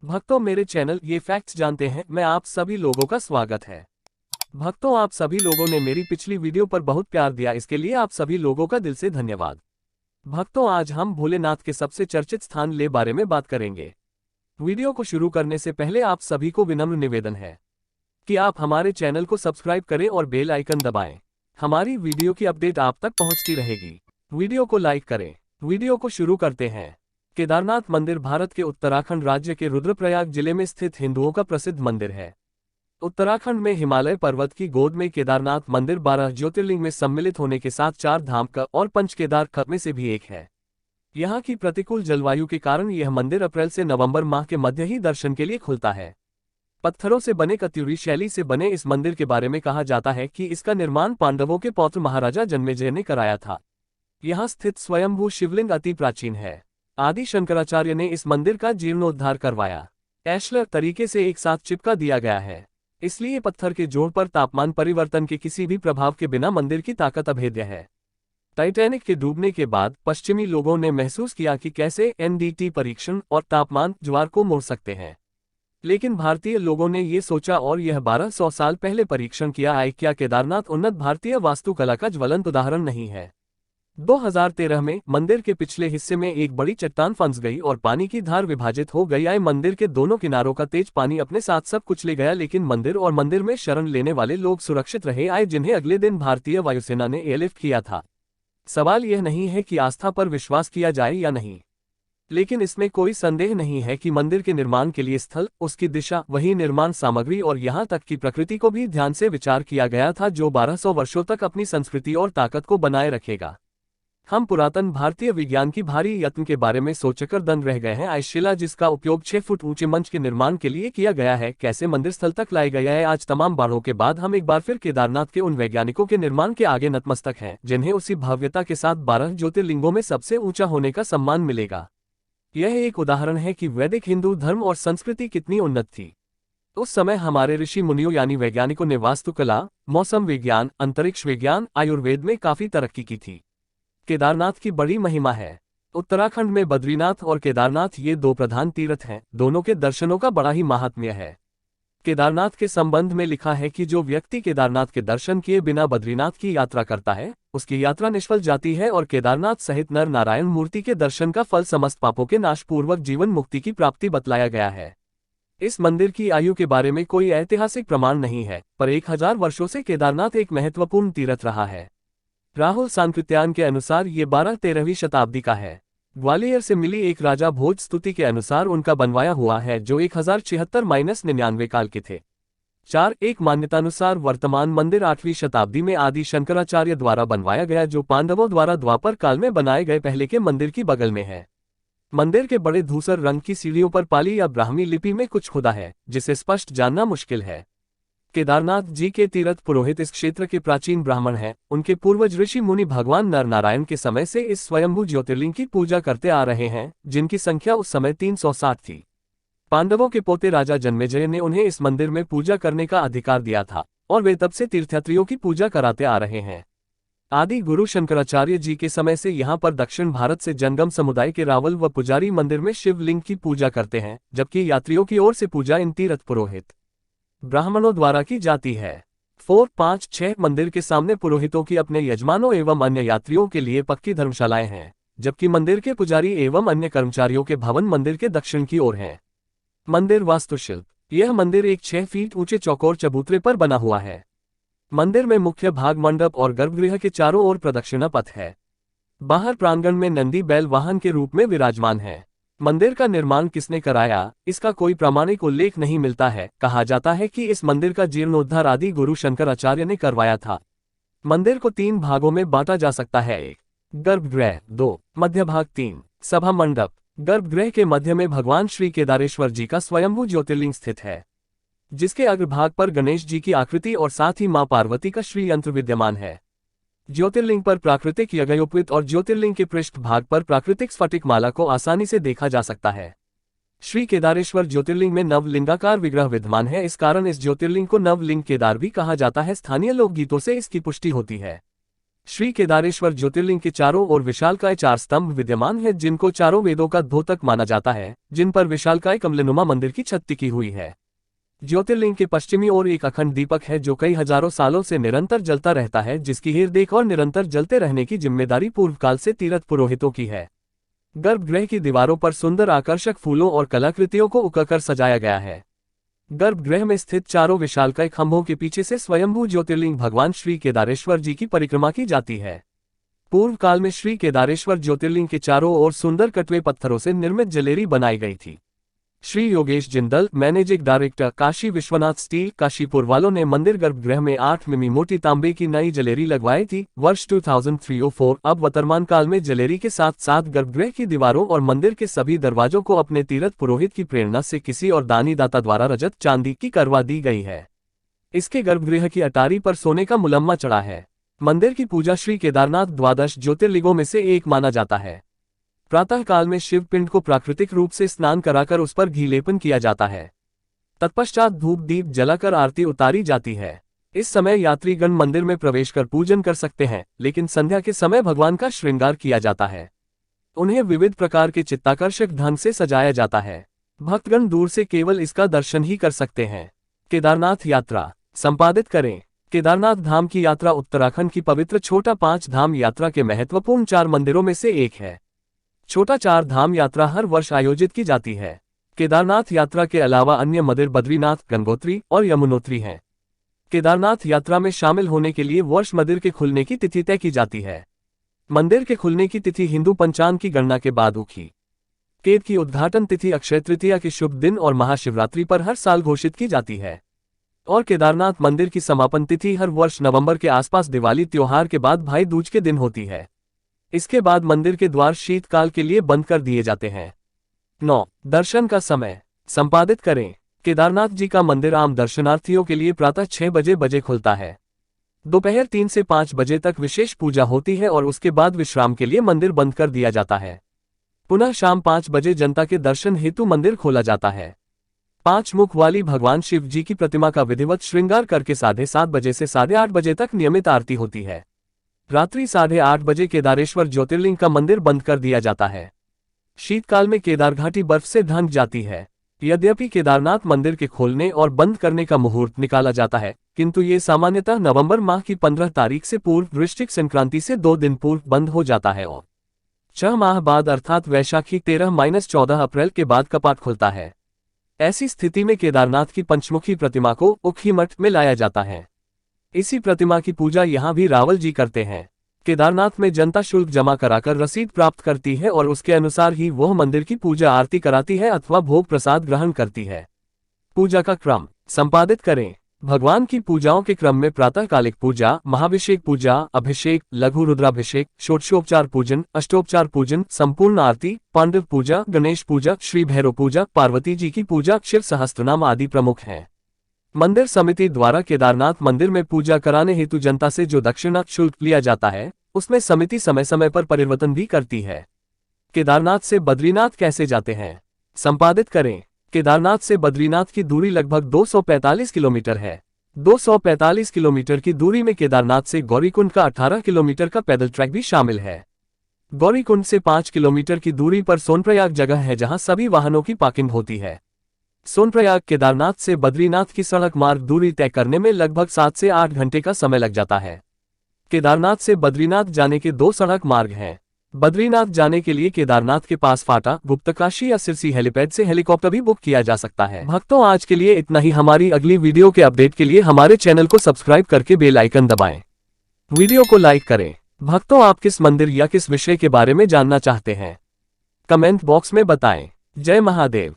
भक्तों, मेरे चैनल ये फैक्ट्स जानते हैं मैं आप सभी लोगों का स्वागत है। भक्तों, आप सभी लोगों ने मेरी पिछली वीडियो पर बहुत प्यार दिया, इसके लिए आप सभी लोगों का दिल से धन्यवाद। भक्तों, आज हम भोलेनाथ के सबसे चर्चित स्थान ले बारे में बात करेंगे। वीडियो को शुरू करने से पहले आप सभी को विनम्र निवेदन है कि आप हमारे चैनल को सब्सक्राइब करें और बेल आइकन दबाएं। हमारी वीडियो की अपडेट आप तक पहुंचती रहेगी। वीडियो को लाइक करें। वीडियो को शुरू करते हैं। केदारनाथ मंदिर भारत के उत्तराखंड राज्य के रुद्रप्रयाग जिले में स्थित हिंदुओं का प्रसिद्ध मंदिर है। उत्तराखंड में हिमालय पर्वत की गोद में केदारनाथ मंदिर 12 ज्योतिर्लिंग में सम्मिलित होने के साथ 4 धाम का और पंच केदार खत में से भी एक है। यहाँ की प्रतिकूल जलवायु के कारण यह मंदिर अप्रैल से नवंबर माह के मध्य ही दर्शन के लिए खुलता है। पत्थरों से बने कत्यूरी शैली से बने इस मंदिर के बारे में कहा जाता है कि इसका निर्माण पांडवों के पौत्र महाराजा जन्मेजय ने कराया था। यहाँ स्थित स्वयंभू शिवलिंग अति प्राचीन है। आदि शंकराचार्य ने इस मंदिर का जीर्णोद्धार करवाया। एशलर तरीके से एक साथ चिपका दिया गया है, इसलिए पत्थर के जोड़ पर तापमान परिवर्तन के किसी भी प्रभाव के बिना मंदिर की ताकत अभेद्य है। टाइटैनिक के डूबने के बाद पश्चिमी लोगों ने महसूस किया कि कैसे एनडीटी परीक्षण और तापमान ज्वार को मोड़ सकते हैं, लेकिन भारतीय लोगों ने ये सोचा और यह 1200 साल पहले परीक्षण किया है। क्या केदारनाथ उन्नत भारतीय वास्तुकला का ज्वलंत उदाहरण नहीं है? 2013 में मंदिर के पिछले हिस्से में एक बड़ी चट्टान फंस गई और पानी की धार विभाजित हो गई। मंदिर के दोनों किनारों का तेज पानी अपने साथ सब कुछ ले गया, लेकिन मंदिर और मंदिर में शरण लेने वाले लोग सुरक्षित रहे, जिन्हें अगले दिन भारतीय वायुसेना ने एयरलिफ्ट किया था। सवाल यह नहीं है कि आस्था पर विश्वास किया जाए या नहीं, लेकिन इसमें कोई संदेह नहीं है कि मंदिर के निर्माण के लिए स्थल, उसकी दिशा, वही निर्माण सामग्री और यहाँ तक कि प्रकृति को भी ध्यान से विचार किया गया था, जो 1200 वर्षों तक अपनी संस्कृति और ताकत को बनाए रखेगा। हम पुरातन भारतीय विज्ञान की भारी यत्न के बारे में सोचकर दंग रह गए हैं। शिला जिसका उपयोग 6 फुट ऊंचे मंच के निर्माण के लिए किया गया है, कैसे मंदिर स्थल तक लाई गया है। आज तमाम बाढ़ों के बाद हम एक बार फिर केदारनाथ के उन वैज्ञानिकों के निर्माण के आगे नतमस्तक हैं, जिन्हें उसी भव्यता के साथ 12 ज्योतिर्लिंगों में सबसे ऊंचा होने का सम्मान मिलेगा। यह एक उदाहरण है कि वैदिक हिंदू धर्म और संस्कृति कितनी उन्नत थी। उस समय हमारे ऋषि मुनियों यानी वैज्ञानिकों ने वास्तुकला, मौसम विज्ञान, अंतरिक्ष विज्ञान, आयुर्वेद में काफी तरक्की की थी। केदारनाथ की बड़ी महिमा है। उत्तराखंड में बद्रीनाथ और केदारनाथ ये 2 प्रधान तीर्थ हैं, दोनों के दर्शनों का बड़ा ही महात्म्य है। केदारनाथ के संबंध में लिखा है कि जो व्यक्ति केदारनाथ के दर्शन किए बिना बद्रीनाथ की यात्रा करता है, उसकी यात्रा निष्फल जाती है, और केदारनाथ सहित नर नारायण मूर्ति के दर्शन का फल समस्त पापों के नाश पूर्वक जीवन मुक्ति की प्राप्ति बतलाया गया है। इस मंदिर की आयु के बारे में कोई ऐतिहासिक प्रमाण नहीं है, पर 1000 वर्षों से केदारनाथ एक महत्वपूर्ण तीर्थ रहा है। राहुल सांकृत्यायन के अनुसार ये 12-13वीं शताब्दी का है। ग्वालियर से मिली एक राजा भोज स्तुति के अनुसार उनका बनवाया हुआ है, जो 1076-99 काल के थे। 4 एक मान्यतानुसार वर्तमान मंदिर 8वीं शताब्दी में आदि शंकराचार्य द्वारा बनवाया गया, जो पांडवों द्वारा द्वापर काल में बनाए गए पहले के मंदिर की बगल में है। मंदिर के बड़े धूसर रंग की सीढ़ियों पर पाली या ब्राह्मी लिपि में कुछ खुदा है, जिसे स्पष्ट जानना मुश्किल है। केदारनाथ जी के तीर्थ पुरोहित इस क्षेत्र के प्राचीन ब्राह्मण हैं। उनके पूर्वज ऋषि मुनि भगवान नर नारायण के समय से इस स्वयंभू ज्योतिर्लिंग की पूजा करते आ रहे हैं, जिनकी संख्या उस समय 360 थी। पांडवों के पोते राजा जन्मेजय ने उन्हें इस मंदिर में पूजा करने का अधिकार दिया था, और वे तब से तीर्थयात्रियों की पूजा कराते आ रहे हैं। आदि गुरु शंकराचार्य जी के समय से यहाँ पर दक्षिण भारत से जनगम समुदाय के रावल व पुजारी मंदिर में शिवलिंग की पूजा करते हैं, जबकि यात्रियों की ओर से पूजा इन तीर्थ पुरोहित ब्राह्मणों द्वारा की जाती है। 4, 5, 6 मंदिर के सामने पुरोहितों की अपने यजमानों एवं अन्य यात्रियों के लिए पक्की धर्मशालाएं हैं, जबकि मंदिर के पुजारी एवं अन्य कर्मचारियों के भवन मंदिर के दक्षिण की ओर हैं। मंदिर वास्तुशिल्प। यह मंदिर एक 6 फीट ऊंचे चौकोर चबूतरे पर बना हुआ है। मंदिर में मुख्य भाग मंडप और गर्भगृह के चारों ओर प्रदक्षिणा पथ है। बाहर प्रांगण में नंदी बैल वाहन के रूप में विराजमान है। मंदिर का निर्माण किसने कराया, इसका कोई प्रामाणिक उल्लेख नहीं मिलता है। कहा जाता है कि इस मंदिर का जीर्णोद्धार आदि गुरु शंकराचार्य ने करवाया था। मंदिर को 3 भागों में बांटा जा सकता है। 1 गर्भगृह, 2 मध्य भाग, 3 सभा मंडप। गर्भगृह के मध्य में भगवान श्री केदारेश्वर जी का स्वयंभू ज्योतिर्लिंग स्थित है, जिसके अग्रभाग पर गणेश जी की आकृति और साथ ही मां पार्वती का श्री यंत्र विद्यमान है। ज्योतिर्लिंग पर प्राकृतिक यज्ञोपवीत और ज्योतिर्लिंग के पृष्ठ भाग पर प्राकृतिक स्फटिक माला को आसानी से देखा जा सकता है। श्री केदारेश्वर ज्योतिर्लिंग में नवलिंगाकार विग्रह विद्यमान है, इस कारण इस ज्योतिर्लिंग को नवलिंग केदार भी कहा जाता है। स्थानीय लोकगीतों से इसकी पुष्टि होती है। श्री केदारेश्वर ज्योतिर्लिंग के चारों ओर विशालकाय 4 स्तंभ विद्यमान है, जिनको चारों वेदों का द्योतक माना जाता है, जिन पर विशालकाय कमलनुमा मंदिर की छत टिकी हुई है। ज्योतिर्लिंग के पश्चिमी ओर एक अखंड दीपक है जो कई हजारों सालों से निरंतर जलता रहता है, जिसकी हेरदेख और निरंतर जलते रहने की जिम्मेदारी पूर्वकाल से तीर्थ पुरोहितों की है। गर्भगृह की दीवारों पर सुंदर आकर्षक फूलों और कलाकृतियों को उकाकर सजाया गया है। गर्भगृह में स्थित चारों विशालकाय खंभों के पीछे से स्वयंभू ज्योतिर्लिंग भगवान श्री केदारेश्वर जी की परिक्रमा की जाती है। पूर्व काल में श्री केदारेश्वर ज्योतिर्लिंग के चारों ओर सुंदर कटवे पत्थरों से निर्मित जलेरी बनाई गई थी। Shri Yogesh Jindal, managing director, Kashi Vishwanath steel, Kashipur वालों ने मंदिर गर्भगृह में 8 मिमी मोटी तांबे की नई जलेरी लगवाई थी। वर्ष 2003-04। अब वर्तमान काल में जलेरी के साथ साथ गर्भगृह की दीवारों और मंदिर के सभी दरवाजों को अपने तीर्थ पुरोहित की प्रेरणा से किसी और दानी दाता द्वारा रजत चांदी की करवा दी गई है। इसके गर्भगृह की अटारी पर सोने का मुलम्मा चढ़ा है। मंदिर की पूजा श्री केदारनाथ द्वादश ज्योतिर्लिंगों में से एक माना जाता है। प्रातः काल में शिव पिंड को प्राकृतिक रूप से स्नान कराकर उस पर घी लेपन किया जाता है। तत्पश्चात धूप दीप जलाकर आरती उतारी जाती है। इस समय यात्रीगण मंदिर में प्रवेश कर पूजन कर सकते हैं, लेकिन संध्या के समय भगवान का श्रृंगार किया जाता है। उन्हें विविध प्रकार के चित्ताकर्षक ढंग से सजाया जाता है। भक्तगण दूर से केवल इसका दर्शन ही कर सकते हैं। केदारनाथ यात्रा संपादित करें। केदारनाथ धाम की यात्रा उत्तराखंड की पवित्र छोटा 5 धाम यात्रा के महत्वपूर्ण 4 मंदिरों में से एक है। छोटा 4 धाम यात्रा हर वर्ष आयोजित की जाती है। केदारनाथ यात्रा के अलावा अन्य मंदिर बद्रीनाथ, गंगोत्री और यमुनोत्री हैं। केदारनाथ यात्रा में शामिल होने के लिए वर्ष मंदिर के खुलने की तिथि तय की जाती है। मंदिर के खुलने की तिथि हिंदू पंचांग की गणना के बाद उखी केद की उद्घाटन तिथि अक्षय तृतीया के शुभ दिन और महाशिवरात्रि पर हर साल घोषित की जाती है। और केदारनाथ मंदिर की समापन तिथि हर वर्ष नवंबर के आसपास दिवाली त्योहार के बाद भाई दूज के दिन होती है। इसके बाद मंदिर के द्वार शीतकाल के लिए बंद कर दिए जाते हैं। 9. दर्शन का समय संपादित करें। केदारनाथ जी का मंदिर आम दर्शनार्थियों के लिए प्रातः 6 बजे खुलता है। दोपहर 3 से 5 बजे तक विशेष पूजा होती है और उसके बाद विश्राम के लिए मंदिर बंद कर दिया जाता है। पुनः शाम 5 बजे जनता के दर्शन हेतु मंदिर खोला जाता है। 5 मुख वाली भगवान शिव जी की प्रतिमा का विधिवत श्रृंगार करके 7:30 बजे से 8:30 बजे तक नियमित आरती होती है। रात्रि 8:30 बजे केदारेश्वर ज्योतिर्लिंग का मंदिर बंद कर दिया जाता है। शीतकाल में केदारघाटी बर्फ से ढंक जाती है। यद्यपि केदारनाथ मंदिर के खोलने और बंद करने का मुहूर्त निकाला जाता है, किंतु ये सामान्यतः नवंबर माह की 15 तारीख से पूर्व वृश्चिक संक्रांति से 2 दिन पूर्व बंद हो जाता है और 6 माह बाद अर्थात वैशाखी 13-14 अप्रैल के बाद कपाट खुलता है। ऐसी स्थिति में केदारनाथ की पंचमुखी प्रतिमा को उखी मठ में लाया जाता है। इसी प्रतिमा की पूजा यहाँ भी रावल जी करते हैं। केदारनाथ में जनता शुल्क जमा कराकर रसीद प्राप्त करती है और उसके अनुसार ही वह मंदिर की पूजा आरती कराती है अथवा भोग प्रसाद ग्रहण करती है। पूजा का क्रम संपादित करें। भगवान की पूजाओं के क्रम में प्रातःकालिक पूजा, महाभिषेक पूजा, अभिषेक, लघु रुद्राभिषेक, षोडशोपचार पूजन, अष्टोपचार पूजन, संपूर्ण आरती, पांडव पूजा, गणेश पूजा, श्री भैरव पूजा, पार्वती जी की पूजा, शिव सहस्त्रनाम आदि प्रमुख हैं। मंदिर समिति द्वारा केदारनाथ मंदिर में पूजा कराने हेतु जनता से जो दक्षिणा शुल्क लिया जाता है, उसमें समिति समय समय पर परिवर्तन भी करती है। केदारनाथ से बद्रीनाथ कैसे जाते हैं संपादित करें। केदारनाथ से बद्रीनाथ की दूरी लगभग 245 किलोमीटर है। 245 किलोमीटर की दूरी में केदारनाथ से गौरीकुंड का 18 किलोमीटर का पैदल ट्रैक भी शामिल है। गौरीकुंड से 5 किलोमीटर की दूरी पर सोनप्रयाग जगह है जहां सभी वाहनों की पार्किंग होती है। सोनप्रयाग केदारनाथ से बद्रीनाथ की सड़क मार्ग दूरी तय करने में लगभग 7 से 8 घंटे का समय लग जाता है। केदारनाथ से बद्रीनाथ जाने के 2 सड़क मार्ग हैं। बद्रीनाथ जाने के लिए केदारनाथ के पास फाटा, गुप्तकाशी या सिरसी हेलीपैड से हेलीकॉप्टर भी बुक किया जा सकता है। भक्तों, आज के लिए इतना ही। हमारी अगली वीडियो के अपडेट के लिए हमारे चैनल को सब्सक्राइब करके बेल आइकन दबाएं। वीडियो को लाइक करें। भक्तों, आप किस मंदिर या किस विषय के बारे में जानना चाहते हैं, कमेंट बॉक्स में बताएं। जय महादेव।